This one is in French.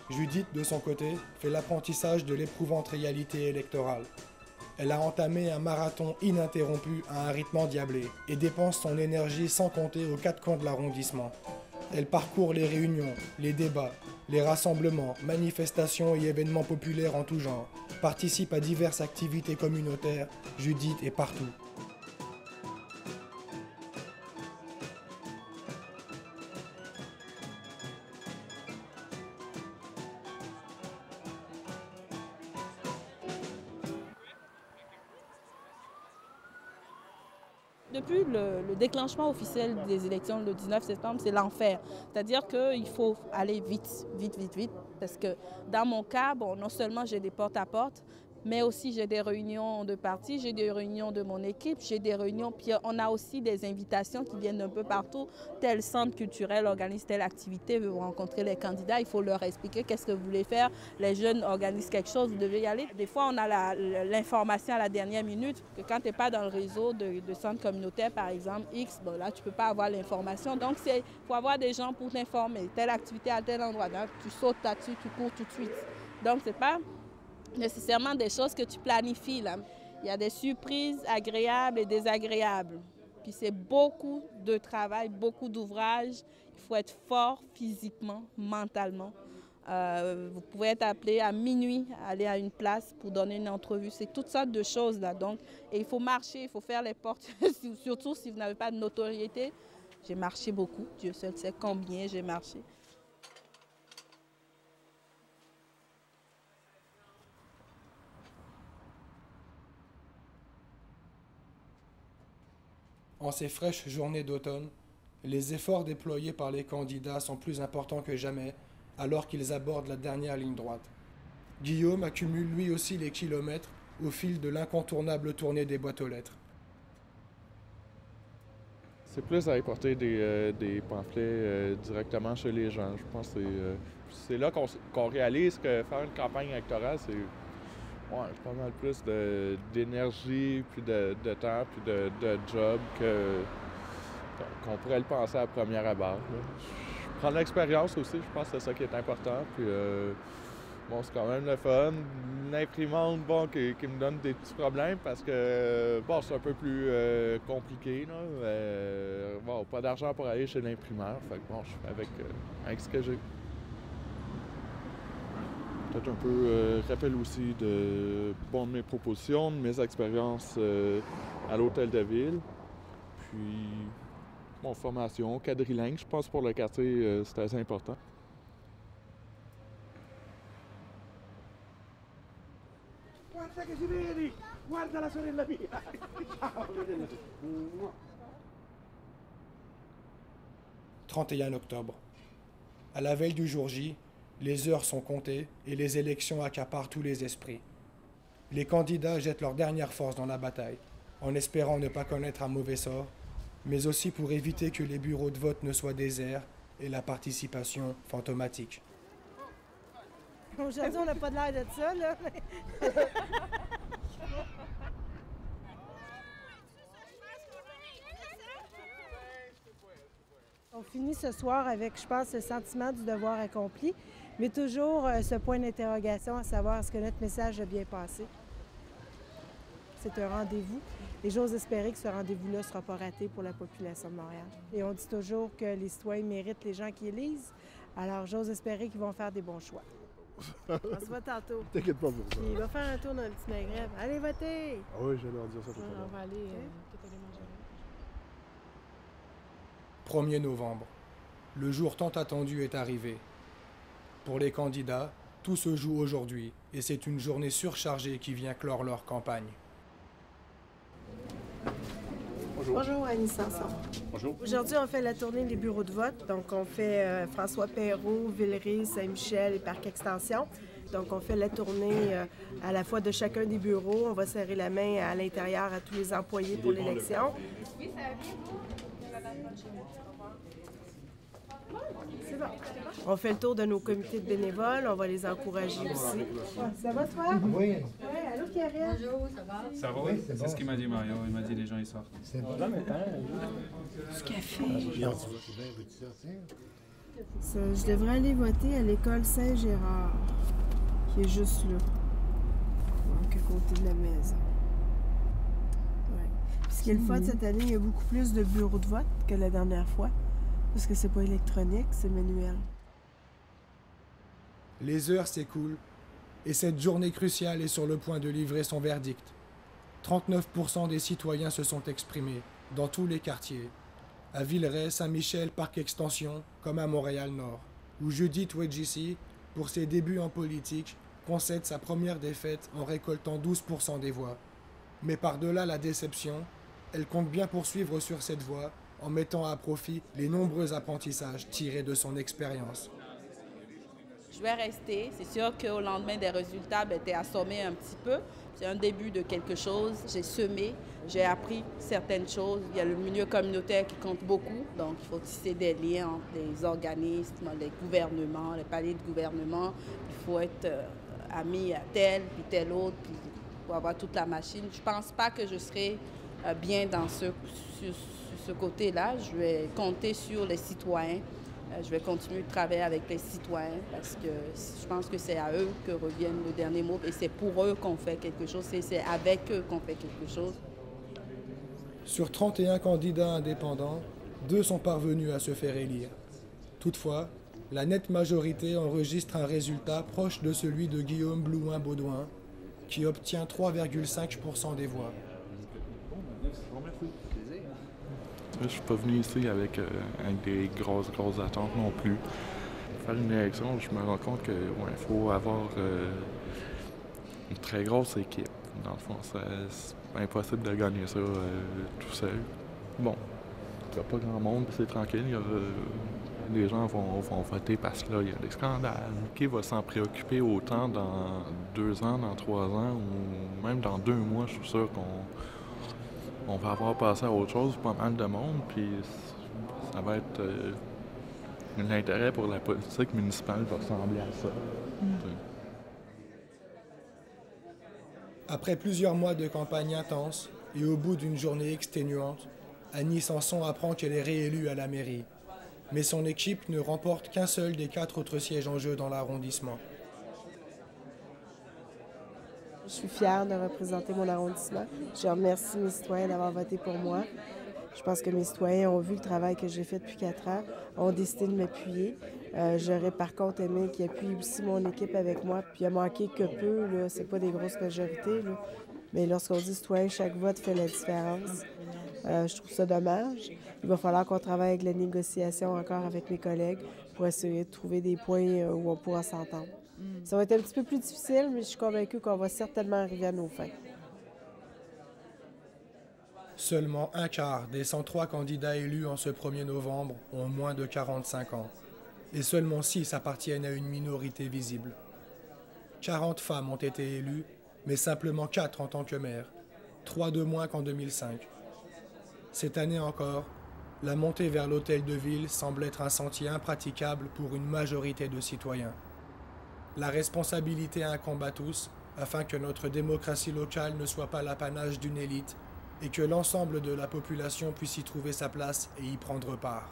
Judith, de son côté, fait l'apprentissage de l'éprouvante réalité électorale. Elle a entamé un marathon ininterrompu à un rythme endiablé et dépense son énergie sans compter aux quatre coins de l'arrondissement. Elle parcourt les réunions, les débats, les rassemblements, manifestations et événements populaires en tout genre, participe à diverses activités communautaires. Judith est partout. Depuis le déclenchement officiel des élections le 19 septembre, c'est l'enfer. C'est-à-dire qu'il faut aller vite, vite, vite, vite. Parce que dans mon cas, bon, non seulement j'ai des porte-à-porte, mais aussi j'ai des réunions de parti, j'ai des réunions de mon équipe, j'ai des réunions, puis on a aussi des invitations qui viennent d'un peu partout. Tel centre culturel organise telle activité, veut rencontrer les candidats, il faut leur expliquer qu'est-ce que vous voulez faire. Les jeunes organisent quelque chose, vous devez y aller. Des fois, on a l'information à la dernière minute, que quand tu n'es pas dans le réseau de centres communautaires, par exemple, X, bon, là, tu ne peux pas avoir l'information. Donc, il faut avoir des gens pour t'informer. Telle activité à tel endroit, donc, tu sautes là-dessus, tu cours tout de suite. Donc, ce n'est pas nécessairement des choses que tu planifies, là. Il y a des surprises agréables et désagréables. Puis c'est beaucoup de travail, beaucoup d'ouvrages. Il faut être fort physiquement, mentalement. Vous pouvez être appelé à minuit à aller à une place pour donner une entrevue. C'est toutes sortes de choses là. Donc, et il faut marcher, il faut faire les portes, surtout si vous n'avez pas de notoriété. J'ai marché beaucoup, Dieu seul sait combien j'ai marché. En ces fraîches journées d'automne, les efforts déployés par les candidats sont plus importants que jamais alors qu'ils abordent la dernière ligne droite. Guillaume accumule lui aussi les kilomètres au fil de l'incontournable tournée des boîtes aux lettres. C'est plus à porter des pamphlets directement chez les gens. Je pense que c'est là qu'on réalise que faire une campagne électorale, c'est pas mal plus d'énergie, puis de temps, puis de job qu'on pourrait le penser à première abord. Je prends l'expérience aussi, je pense que c'est ça qui est important. Puis c'est quand même le fun. L'imprimante, qui me donne des petits problèmes parce que, c'est un peu plus compliqué, là. Pas d'argent pour aller chez l'imprimeur. Fait que je fais avec ce que j'ai. Peut-être un peu rappel aussi de mes propositions, de mes expériences à l'hôtel de ville. Puis, formation, quadrilingue, je pense pour le quartier, c'est assez important. Guarda che si vedi! Guarda la sorella mia! Ciao! 31 octobre. À la veille du jour J, les heures sont comptées et les élections accaparent tous les esprits. Les candidats jettent leur dernière force dans la bataille, en espérant ne pas connaître un mauvais sort, mais aussi pour éviter que les bureaux de vote ne soient déserts et la participation fantomatique. Aujourd'hui, on n'a pas de l'air de ça, là. On finit ce soir avec, je pense, le sentiment du devoir accompli, mais toujours ce point d'interrogation à savoir est-ce que notre message a bien passé. C'est un rendez-vous et j'ose espérer que ce rendez-vous-là ne sera pas raté pour la population de Montréal. Et on dit toujours que les citoyens méritent les gens qui élisent, alors j'ose espérer qu'ils vont faire des bons choix. On se voit tantôt. T'inquiète pas pour ça. Puis il va faire un tour dans le petit maghreb. Allez voter! Ah oui, je vais leur dire ça tout à l'heure. On va aller peut-être aller manger. 1er novembre. Le jour tant attendu est arrivé. Pour les candidats, tout se joue aujourd'hui et c'est une journée surchargée qui vient clore leur campagne. Bonjour. Bonjour, Annie Sanson. Bonjour. Aujourd'hui, on fait la tournée des bureaux de vote. Donc, on fait François Perrault, Villeray, Saint-Michel et Parc Extension. Donc, on fait la tournée à la fois de chacun des bureaux. On va serrer la main à l'intérieur à tous les employés pour l'élection. Oui, ça va bien, vous? C'est bon. On fait le tour de nos comités de bénévoles. On va les encourager aussi. Ça va, toi? Oui. Oui, allô, Karine? Bonjour, ça va? Ça va, oui? C'est ce qu'il m'a dit, Mario. Il m'a dit les gens, ils sortent. Du café. Bien, veux-tu sortir? Je devrais aller voter à l'école Saint-Gérard, qui est juste là, donc à côté de la maison. Ouais. Puis ce qui est le fun cette année, il y a beaucoup plus de bureaux de vote que la dernière fois, parce que c'est pas électronique, c'est manuel. Les heures s'écoulent et cette journée cruciale est sur le point de livrer son verdict. 39% des citoyens se sont exprimés, dans tous les quartiers. À Villeray, Saint-Michel, Parc Extension, comme à Montréal-Nord, où Judith Wejisi, pour ses débuts en politique, concède sa première défaite en récoltant 12% des voix. Mais par-delà la déception, elle compte bien poursuivre sur cette voie en mettant à profit les nombreux apprentissages tirés de son expérience. Je vais rester. C'est sûr qu'au lendemain des résultats, tu es assommé un petit peu. C'est un début de quelque chose. J'ai semé, j'ai appris certaines choses. Il y a le milieu communautaire qui compte beaucoup. Donc, il faut tisser des liens entre les organismes, les gouvernements, les paliers de gouvernement. Il faut être ami à tel, puis tel autre, puis pour avoir toute la machine. Je ne pense pas que je serai bien sur ce côté-là. Je vais compter sur les citoyens. Je vais continuer de travailler avec les citoyens parce que je pense que c'est à eux que revient le dernier mot et c'est pour eux qu'on fait quelque chose, c'est avec eux qu'on fait quelque chose. Sur 31 candidats indépendants, 2 sont parvenus à se faire élire. Toutefois, la nette majorité enregistre un résultat proche de celui de Guillaume Blouin-Baudouin, qui obtient 3,5% des voix. Je suis pas venu ici avec des grosses attentes non plus. Faire une élection, je me rends compte qu'il faut avoir une très grosse équipe. Dans le fond, c'est impossible de gagner ça tout seul. Bon, il n'y a pas grand monde, c'est tranquille. Les gens vont voter parce que là, il y a des scandales. Qui va s'en préoccuper autant dans 2 ans, dans 3 ans, ou même dans 2 mois, je suis sûr qu'on va avoir passé à autre chose, pas mal de monde, puis ça va être... l'intérêt pour la politique municipale va ressembler à ça. Après plusieurs mois de campagne intense et au bout d'une journée exténuante, Annie Sanson apprend qu'elle est réélue à la mairie. Mais son équipe ne remporte qu'un seul des 4 autres sièges en jeu dans l'arrondissement. Je suis fière de représenter mon arrondissement. Je remercie mes citoyens d'avoir voté pour moi. Je pense que mes citoyens ont vu le travail que j'ai fait depuis 4 ans, ont décidé de m'appuyer. J'aurais par contre aimé qu'ils appuient aussi mon équipe avec moi. Puis il a manqué que peu, là, c'est pas des grosses majorités. Là. Mais lorsqu'on dit citoyen, chaque vote fait la différence. Je trouve ça dommage. Il va falloir qu'on travaille avec la négociation encore avec mes collègues pour essayer de trouver des points où on pourra s'entendre. Ça va être un petit peu plus difficile, mais je suis convaincue qu'on va certainement arriver à nos fins. Seulement un quart des 103 candidats élus en ce 1er novembre ont moins de 45 ans. Et seulement 6 appartiennent à une minorité visible. 40 femmes ont été élues, mais simplement 4 en tant que maire. 3 de moins qu'en 2005. Cette année encore, la montée vers l'hôtel de ville semble être un sentier impraticable pour une majorité de citoyens. La responsabilité incombe à tous, afin que notre démocratie locale ne soit pas l'apanage d'une élite et que l'ensemble de la population puisse y trouver sa place et y prendre part.